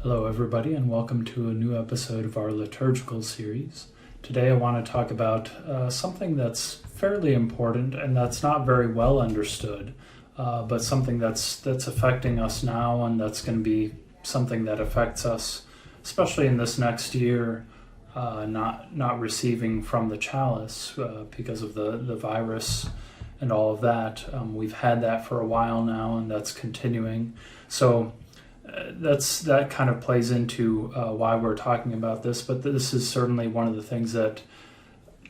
Hello everybody, and welcome to a new episode of our liturgical series. Today I want to talk about something that's fairly important and that's not very well understood, but something that's affecting us now, and that's going to be something that affects us, especially in this next year, not receiving from the chalice because of the virus and all of that. We've had that for a while now, and that's continuing. So that kind of plays into why we're talking about this, but this is certainly one of the things that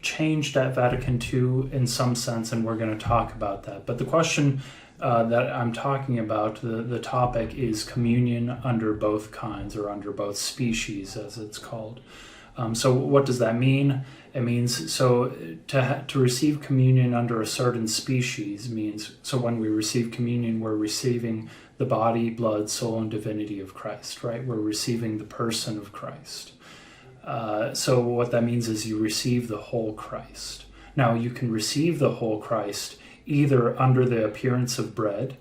changed at Vatican II in some sense, and we're going to talk about that. But the question that I'm talking about, the topic is communion under both kinds, or under both species, as it's called. So what does that mean? It means, so to receive communion under a certain species means, so when we receive communion, we're receiving the body, blood, soul, and divinity of Christ, right? We're receiving the person of Christ. So what that means is you receive the whole Christ. Now, you can receive the whole Christ either under the appearance of bread,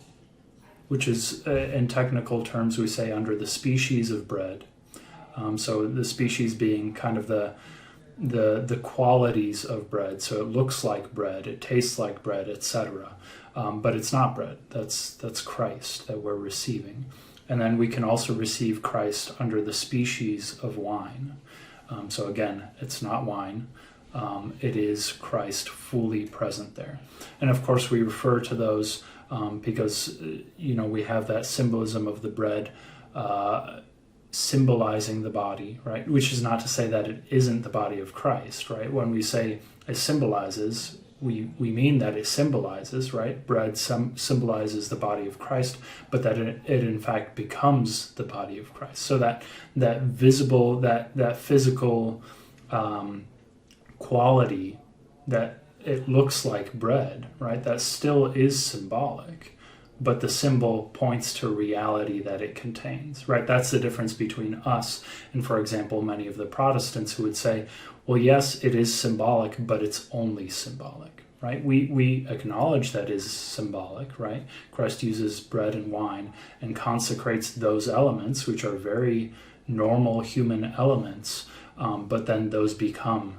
which is, in technical terms, we say under the species of bread. So the species being kind of the qualities of bread. So it looks like bread, it tastes like bread, etc. But it's not bread. That's Christ that we're receiving. And then we can also receive Christ under the species of wine. So again, it's not wine. It is Christ fully present there. And of course, we refer to those because, we have that symbolism of the bread symbolizing the body, right? Which is not to say that it isn't the body of Christ, right? When we say it symbolizes, we mean that it symbolizes, right? Bread symbolizes the body of Christ, but that it in fact becomes the body of Christ. So that visible, that physical quality, that it looks like bread, right? That still is symbolic, but the symbol points to reality that it contains, right? That's the difference between us and, for example, many of the Protestants who would say, well, yes, it is symbolic, but it's only symbolic, right? We acknowledge that is symbolic, right? Christ uses bread and wine and consecrates those elements, which are very normal human elements, but then those become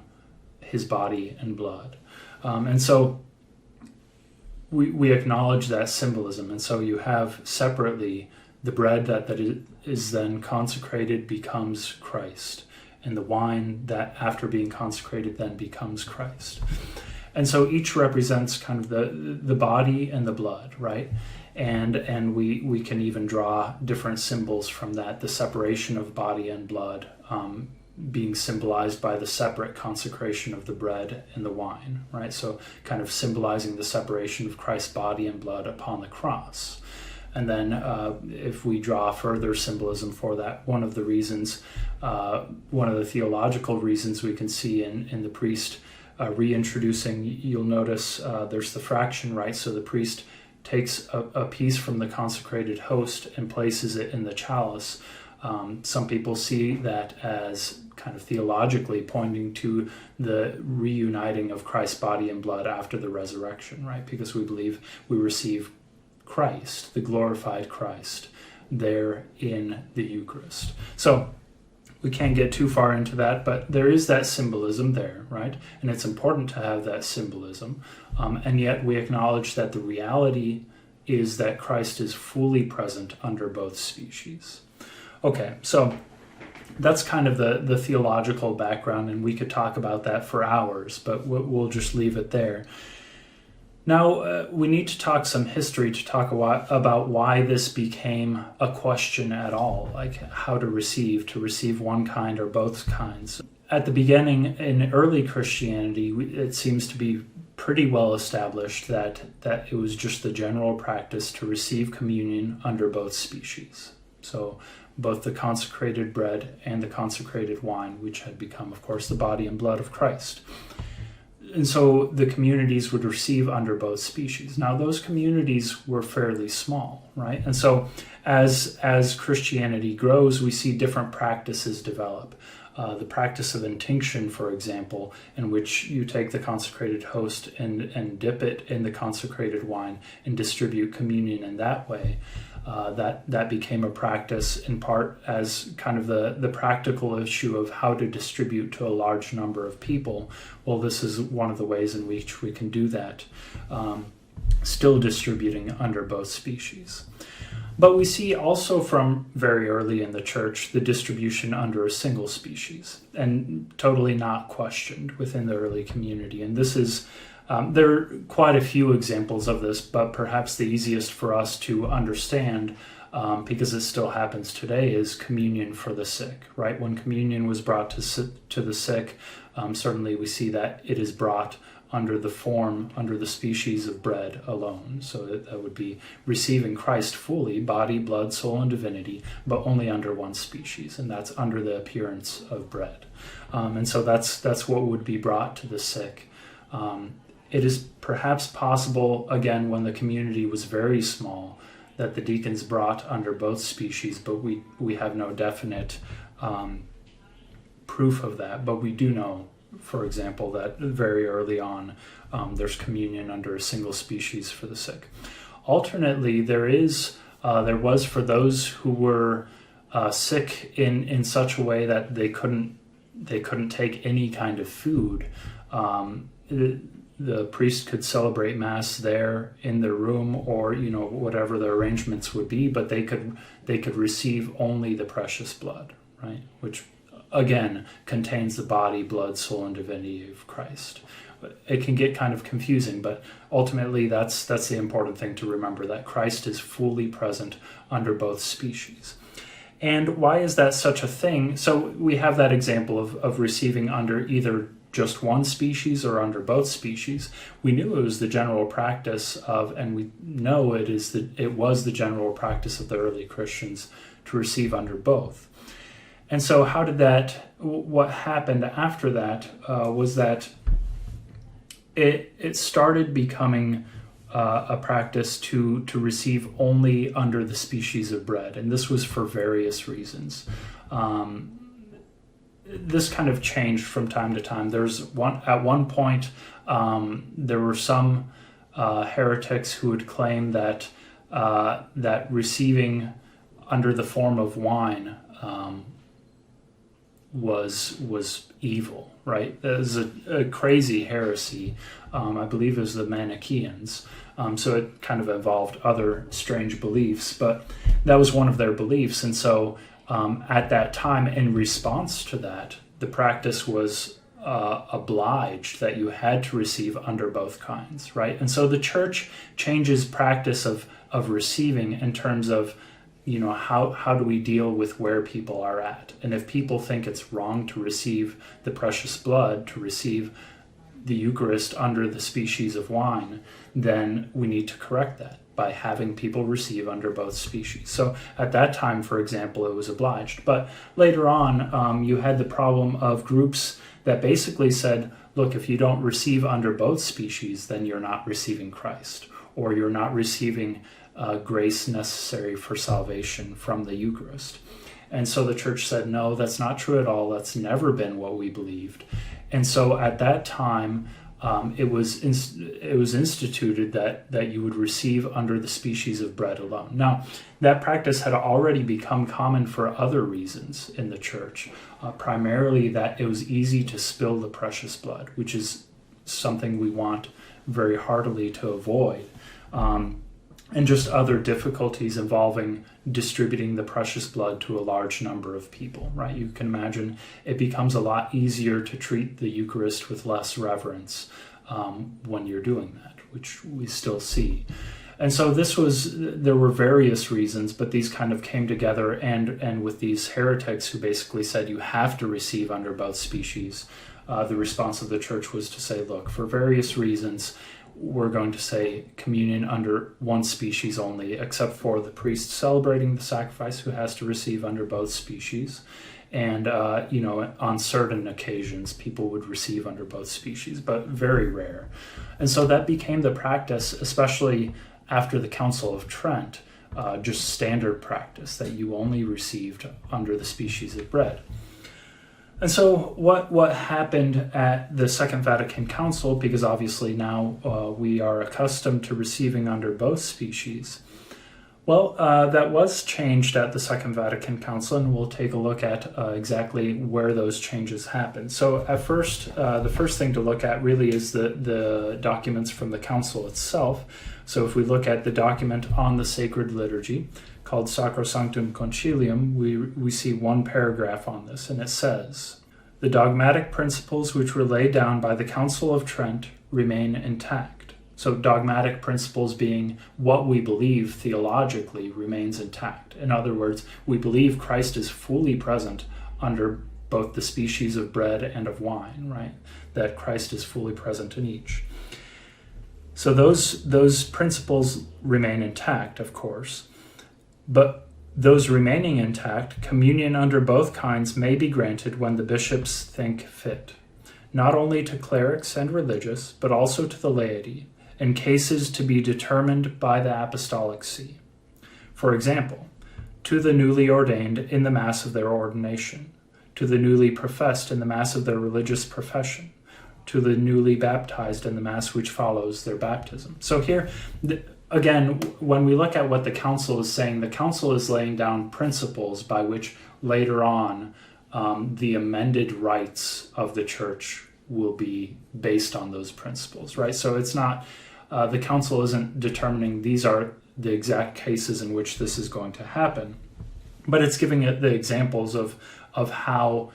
his body and blood. And so we acknowledge that symbolism. And so you have separately the bread that is then consecrated becomes Christ, and the wine that after being consecrated then becomes Christ. And so each represents kind of the body and the blood, right? And we can even draw different symbols from that, the separation of body and blood being symbolized by the separate consecration of the bread and the wine, right? So kind of symbolizing the separation of Christ's body and blood upon the cross. And then if we draw further symbolism for that, one of the theological reasons we can see in the priest reintroducing, you'll notice there's the fraction, right? So the priest takes a piece from the consecrated host and places it in the chalice. Some people see that as kind of theologically pointing to the reuniting of Christ's body and blood after the resurrection, right? Because we believe we receive Christ, the glorified Christ, there in the Eucharist. So we can't get too far into that, but there is that symbolism there, right? And it's important to have that symbolism. And yet we acknowledge that the reality is that Christ is fully present under both species. Okay, so that's kind of the theological background, and we could talk about that for hours, but we'll just leave it there. Now, we need to talk some history to talk about why this became a question at all, like how to receive one kind or both kinds. At the beginning, in early Christianity, it seems to be pretty well established that it was just the general practice to receive communion under both species. So both the consecrated bread and the consecrated wine, which had become, of course, the body and blood of Christ. And so the communities would receive under both species. Now, those communities were fairly small, right? And so as Christianity grows, we see different practices develop. The practice of intinction, for example, in which you take the consecrated host and dip it in the consecrated wine and distribute communion in that way. that became a practice in part as kind of the practical issue of how to distribute to a large number of people. Well, this is one of the ways in which we can do that, still distributing under both species. But we see also from very early in the church the distribution under a single species, and totally not questioned within the early community. And this is there are quite a few examples of this, but perhaps the easiest for us to understand, because it still happens today, is communion for the sick, right? When communion was brought to the sick, certainly we see that it is brought under the species of bread alone. So that would be receiving Christ fully, body, blood, soul, and divinity, but only under one species, and that's under the appearance of bread. And so that's what would be brought to the sick. It is perhaps possible, again, when the community was very small, that the deacons brought under both species, but we have no definite proof of that. But we do know, for example, that very early on, there's communion under a single species for the sick. Alternately, there was for those who were sick in such a way that they couldn't take any kind of food. The priest could celebrate Mass there in their room, or whatever the arrangements would be, but they could receive only the precious blood, right? Which again contains the body, blood, soul, and divinity of Christ. It can get kind of confusing, but ultimately that's the important thing to remember, that Christ is fully present under both species. And why is that such a thing? So we have that example of receiving under either just one species or under both species. We knew it was the general practice of, and we know it was the general practice of the early Christians to receive under both. And so what happened after that was that it started becoming a practice to receive only under the species of bread. And this was for various reasons. This kind of changed from time to time. At one point, there were some heretics who would claim that receiving under the form of wine was evil, right? That was a crazy heresy. I believe it was the Manichaeans. So it kind of involved other strange beliefs, but that was one of their beliefs. And so at that time, in response to that, the practice was obliged that you had to receive under both kinds, right? And so the church changes practice of receiving in terms of, how do we deal with where people are at? And if people think it's wrong to receive the precious blood, to receive the Eucharist under the species of wine, then we need to correct that by having people receive under both species. So at that time, for example, it was obliged. But later on, you had the problem of groups that basically said, look, if you don't receive under both species, then you're not receiving Christ, or you're not receiving grace necessary for salvation from the Eucharist. And so the church said, no, that's not true at all. That's never been what we believed. And so at that time, it was instituted that you would receive under the species of bread alone. Now, that practice had already become common for other reasons in the church, primarily that it was easy to spill the precious blood, which is something we want very heartily to avoid. And just other difficulties involving distributing the precious blood to a large number of people, right? You can imagine it becomes a lot easier to treat the Eucharist with less reverence when you're doing that, which we still see. And so there were various reasons, but these kind of came together, and with these heretics who basically said you have to receive under both species, the response of the church was to say, look, for various reasons, we're going to say communion under one species only, except for the priest celebrating the sacrifice, who has to receive under both species. And, on certain occasions, people would receive under both species, but very rare. And so that became the practice, especially after the Council of Trent, just standard practice, that you only received under the species of bread. And so what happened at the Second Vatican Council, because obviously now we are accustomed to receiving under both species, Well, that was changed at the Second Vatican Council, and we'll take a look at exactly where those changes happened. So at first, the first thing to look at really is the documents from the Council itself. So if we look at the document on the sacred liturgy called Sacrosanctum Concilium, we see one paragraph on this, and it says, "The dogmatic principles which were laid down by the Council of Trent remain intact." So dogmatic principles being what we believe theologically remains intact. In other words, we believe Christ is fully present under both the species of bread and of wine, right? That Christ is fully present in each. So those principles remain intact, of course. But those remaining intact, communion under both kinds may be granted when the bishops think fit, not only to clerics and religious, but also to the laity, in cases to be determined by the Apostolic See. For example, to the newly ordained in the Mass of their ordination, to the newly professed in the Mass of their religious profession, to the newly baptized in the Mass which follows their baptism. So here, again, when we look at what the Council is saying, the Council is laying down principles by which later on the amended rites of the Church will be based on those principles, right? So it's not, the Council isn't determining these are the exact cases in which this is going to happen, but it's giving it the examples of how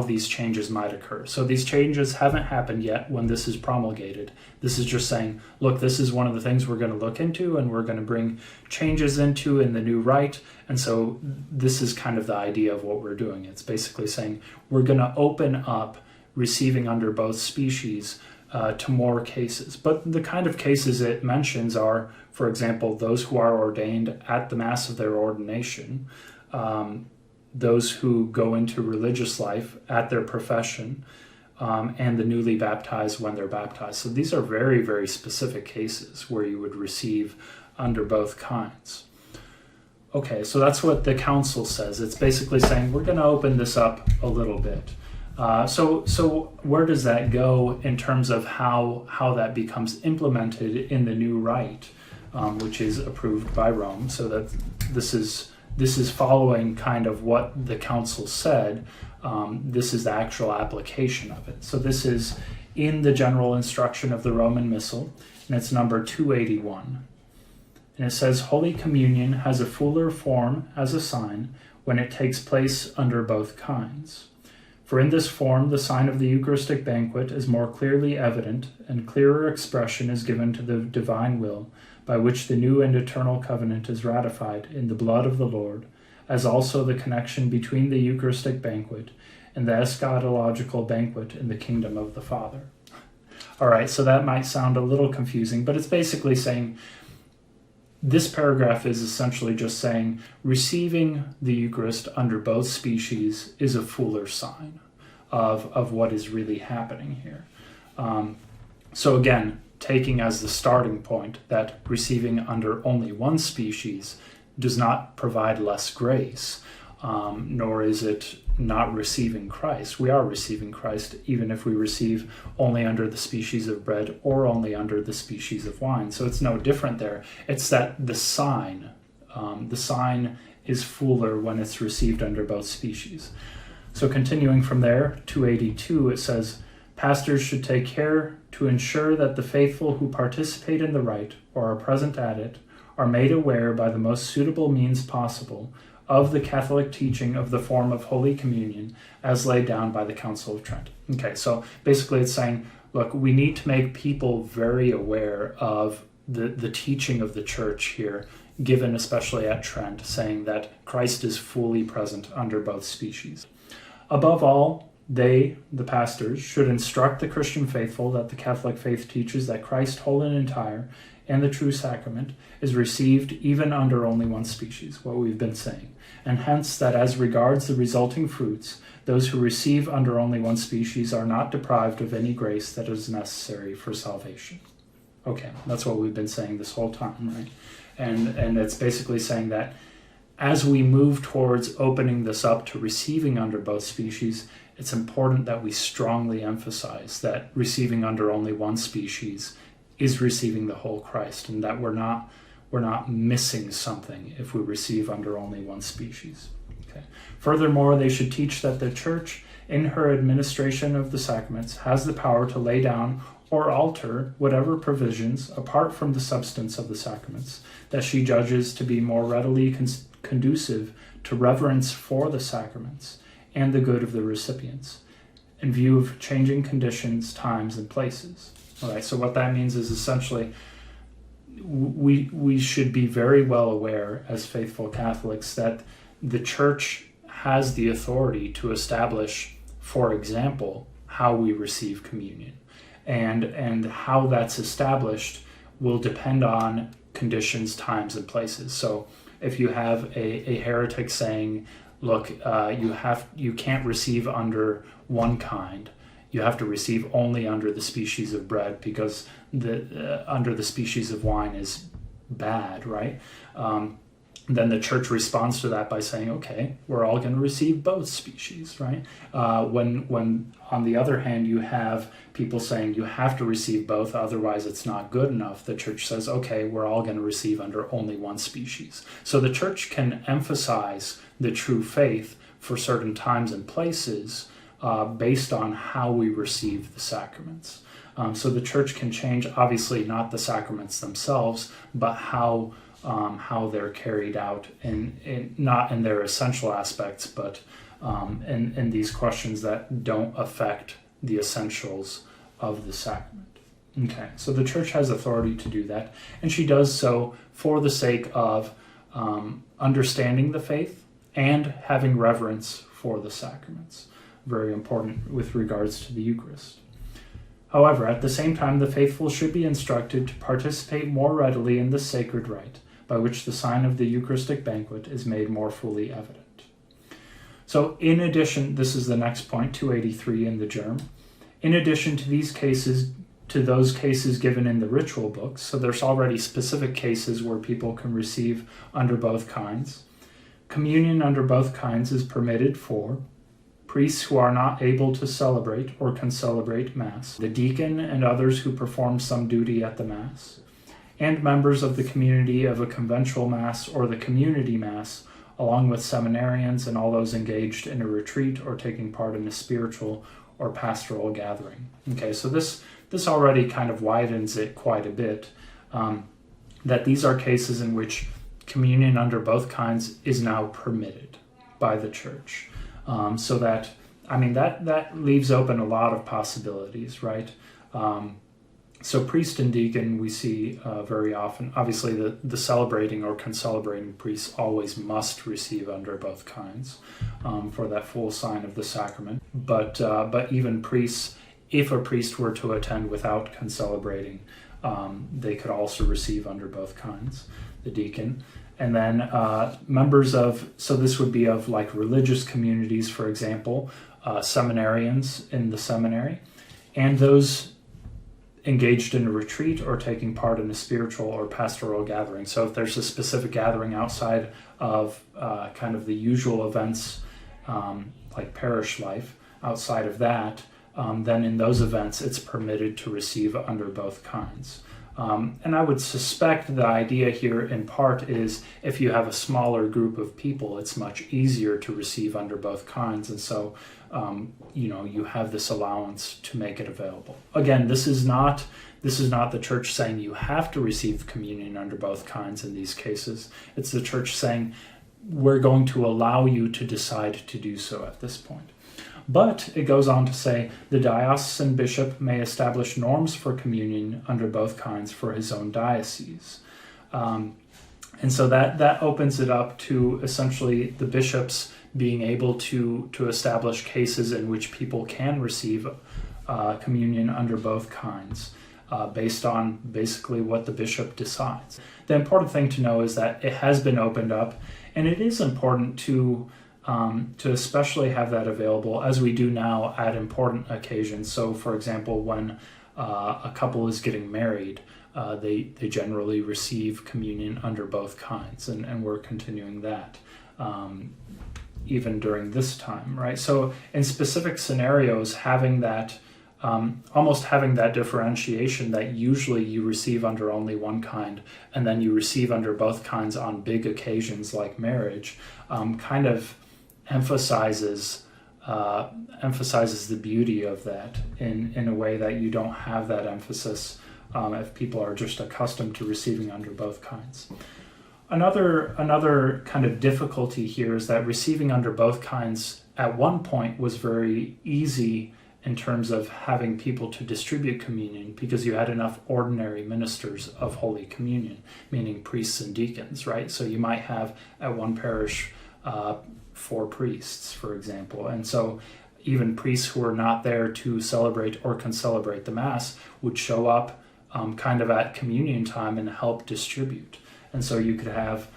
these changes might occur. So these changes haven't happened yet when this is promulgated. This is just saying, look, this is one of the things we're going to look into and we're going to bring changes into in the new rite. And so this is kind of the idea of what we're doing. It's basically saying we're going to open up receiving under both species to more cases. But the kind of cases it mentions are, for example, those who are ordained at the Mass of their ordination, those who go into religious life at their profession, and the newly baptized when they're baptized. So these are very, very specific cases where you would receive under both kinds. Okay, so that's what the Council says. It's basically saying we're going to open this up a little bit. So where does that go in terms of how that becomes implemented in the new rite, which is approved by Rome? So that this is following kind of what the Council said. This is the actual application of it. So this is in the general instruction of the Roman Missal, and it's number 281. And it says, Holy Communion has a fuller form as a sign when it takes place under both kinds. For in this form, the sign of the Eucharistic banquet is more clearly evident, and clearer expression is given to the divine will, by which the new and eternal covenant is ratified in the blood of the Lord, as also the connection between the Eucharistic banquet and the eschatological banquet in the kingdom of the Father. All right, so that might sound a little confusing, but it's basically saying, this paragraph is essentially just saying receiving the Eucharist under both species is a fuller sign of what is really happening here. So again, taking as the starting point that receiving under only one species does not provide less grace, nor is it not receiving Christ. We are receiving Christ even if we receive only under the species of bread or only under the species of wine. So it's no different there. It's that the sign is fuller when it's received under both species. So continuing from there, 282, it says, Pastors should take care to ensure that the faithful who participate in the rite or are present at it are made aware by the most suitable means possible of the Catholic teaching of the form of Holy Communion as laid down by the Council of Trent. Okay, so basically it's saying, look, we need to make people very aware of the teaching of the Church here, given especially at Trent, saying that Christ is fully present under both species. Above all, they, the pastors, should instruct the Christian faithful that the Catholic faith teaches that Christ whole and entire and the true sacrament is received even under only one species, what we've been saying, and hence that as regards the resulting fruits, those who receive under only one species are not deprived of any grace that is necessary for salvation. Okay, that's what we've been saying this whole time, right? And it's basically saying that as we move towards opening this up to receiving under both species, it's important that we strongly emphasize that receiving under only one species is receiving the whole Christ, and that we're we're not missing something if we receive under only one species. Okay. Furthermore, they should teach that the Church, in her administration of the sacraments, has the power to lay down or alter whatever provisions, apart from the substance of the sacraments, that she judges to be more readily conducive to reverence for the sacraments and the good of the recipients, in view of changing conditions, times, and places. All right, so what that means is essentially we should be very well aware as faithful Catholics that the Church has the authority to establish, for example, how we receive communion. And how that's established will depend on conditions, times, and places. So if you have a heretic saying, look, you can't receive under one kind, you have to receive only under the species of bread because under the species of wine is bad, right? Then the Church responds to that by saying, okay, we're all going to receive both species, right? When on the other hand, you have people saying you have to receive both, otherwise it's not good enough, the Church says, okay, we're all going to receive under only one species. So the Church can emphasize the true faith for certain times and places based on how we receive the sacraments. So the Church can change, obviously not the sacraments themselves, but how they're carried out, in not in their essential aspects, but in these questions that don't affect the essentials of the sacrament. Okay, so the Church has authority to do that, and she does so for the sake of understanding the faith and having reverence for the sacraments. Very important with regards to the Eucharist. However, at the same time, the faithful should be instructed to participate more readily in this sacred rite, by which the sign of the Eucharistic banquet is made more fully evident. So in addition, this is the next point, 283 in the germ. In addition to these cases, to those cases given in the ritual books, so there's already specific cases where people can receive under both kinds. Communion under both kinds is permitted for priests who are not able to celebrate or can celebrate Mass, the deacon and others who perform some duty at the Mass, and members of the community of a conventual Mass or the community Mass, along with seminarians and all those engaged in a retreat or taking part in a spiritual or pastoral gathering. Okay, so this already kind of widens it quite a bit, that these are cases in which communion under both kinds is now permitted by the Church. So that, I mean, that leaves open a lot of possibilities, right? So priest and deacon we see very often. Obviously the celebrating or concelebrating priests always must receive under both kinds for that full sign of the sacrament. But even priests, if a priest were to attend without concelebrating, they could also receive under both kinds, the deacon. And then members of, so this would be of like religious communities, for example, seminarians in the seminary, and those engaged in a retreat or taking part in a spiritual or pastoral gathering. So if there's a specific gathering outside of kind of the usual events like parish life, outside of that, then in those events it's permitted to receive under both kinds. And I would suspect the idea here in part is if you have a smaller group of people, it's much easier to receive under both kinds. And so, you have this allowance to make it available. Again, this is not the Church saying you have to receive communion under both kinds in these cases. It's the Church saying we're going to allow you to decide to do so at this point. But it goes on to say, the diocesan bishop may establish norms for communion under both kinds for his own diocese. And so that opens it up to essentially the bishops being able to establish cases in which people can receive communion under both kinds based on basically what the bishop decides. The important thing to know is that it has been opened up, and it is important to especially have that available as we do now at important occasions. So for example, when a couple is getting married, they generally receive communion under both kinds, and we're continuing that even during this time, right? So in specific scenarios, having that almost having that differentiation that usually you receive under only one kind and then you receive under both kinds on big occasions like marriage, kind of emphasizes the beauty of that in a way that you don't have that emphasis if people are just accustomed to receiving under both kinds. Another kind of difficulty here is that receiving under both kinds at one point was very easy in terms of having people to distribute communion because you had enough ordinary ministers of Holy Communion, meaning priests and deacons, right? So you might have at one parish 4 priests, for example. And so even priests who are not there to celebrate or can celebrate the Mass would show up kind of at communion time and help distribute. And so you could have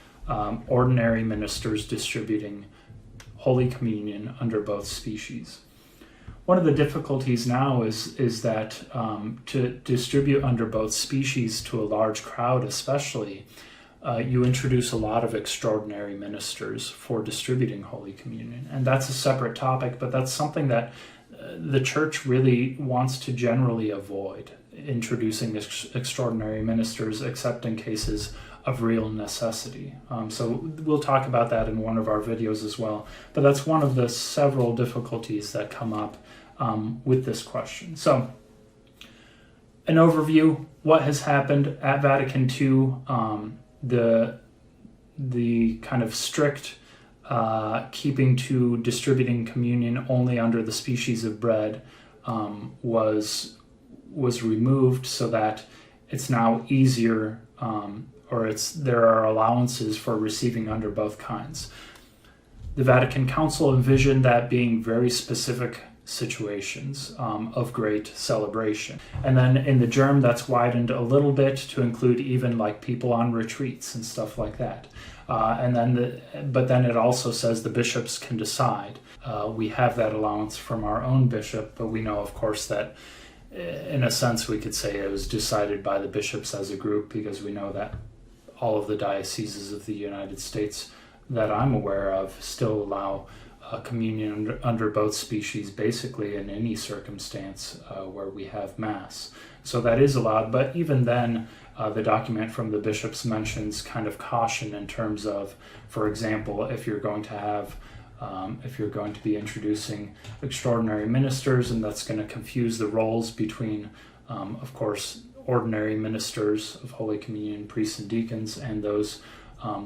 ordinary ministers distributing Holy Communion under both species. One of the difficulties now is that to distribute under both species to a large crowd especially, you introduce a lot of extraordinary ministers for distributing Holy Communion. And that's a separate topic, but that's something that the Church really wants to generally avoid, introducing extraordinary ministers except in cases of real necessity. So we'll talk about that in one of our videos as well. But that's one of the several difficulties that come up with this question. So an overview, what has happened at Vatican II, the kind of strict keeping to distributing communion only under the species of bread was removed so that it's now easier there are allowances for receiving under both kinds. The Vatican Council envisioned that being very specific situations of great celebration. And then in the germ that's widened a little bit to include even like people on retreats and stuff like that. But then it also says the bishops can decide. We have that allowance from our own bishop, but we know of course that in a sense we could say it was decided by the bishops as a group because we know that all of the dioceses of the United States that I'm aware of still allow communion under both species basically in any circumstance where we have Mass. So that is allowed, but even then the document from the bishops mentions kind of caution in terms of, for example, if you're going to be introducing extraordinary ministers, and that's going to confuse the roles between, of course, ordinary ministers of Holy Communion, priests and deacons, and those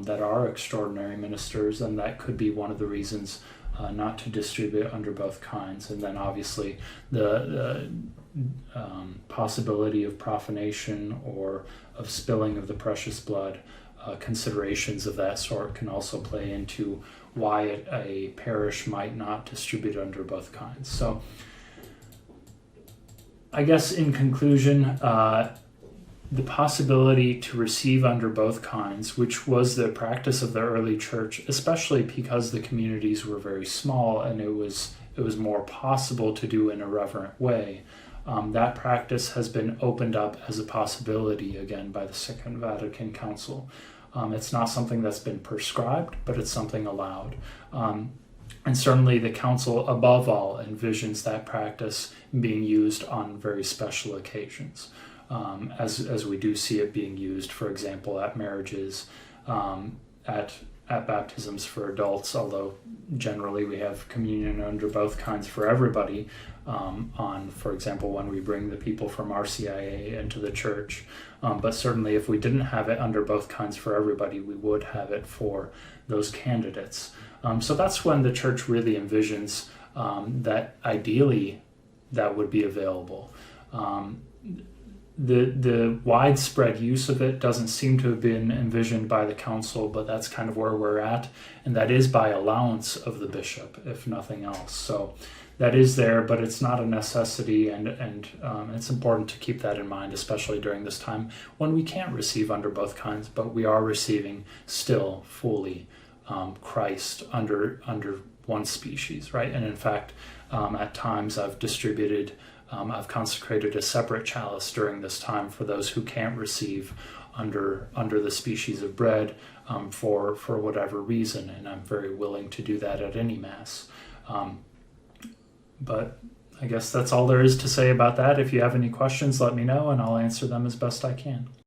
that are extraordinary ministers, and that could be one of the reasons not to distribute under both kinds. And then obviously the possibility of profanation or of spilling of the precious blood, considerations of that sort can also play into why a parish might not distribute under both kinds. So I guess in conclusion, the possibility to receive under both kinds, which was the practice of the early church, especially because the communities were very small and it was more possible to do in a reverent way, that practice has been opened up as a possibility again by the Second Vatican Council. It's not something that's been prescribed, but it's something allowed. And certainly the Council, above all, envisions that practice being used on very special occasions, as we do see it being used, for example, at marriages, at baptisms for adults, although generally we have communion under both kinds for everybody, for example, when we bring the people from RCIA into the church. But certainly if we didn't have it under both kinds for everybody, we would have it for those candidates. So that's when the church really envisions that ideally that would be available. The widespread use of it doesn't seem to have been envisioned by the council, but that's kind of where we're at, and that is by allowance of the bishop, if nothing else. So that is there, but it's not a necessity, and it's important to keep that in mind, especially during this time when we can't receive under both kinds, but we are receiving still fully Christ under one species, right? And in fact, at times I've consecrated a separate chalice during this time for those who can't receive under the species of bread for whatever reason, and I'm very willing to do that at any Mass. But I guess that's all there is to say about that. If you have any questions, let me know and I'll answer them as best I can.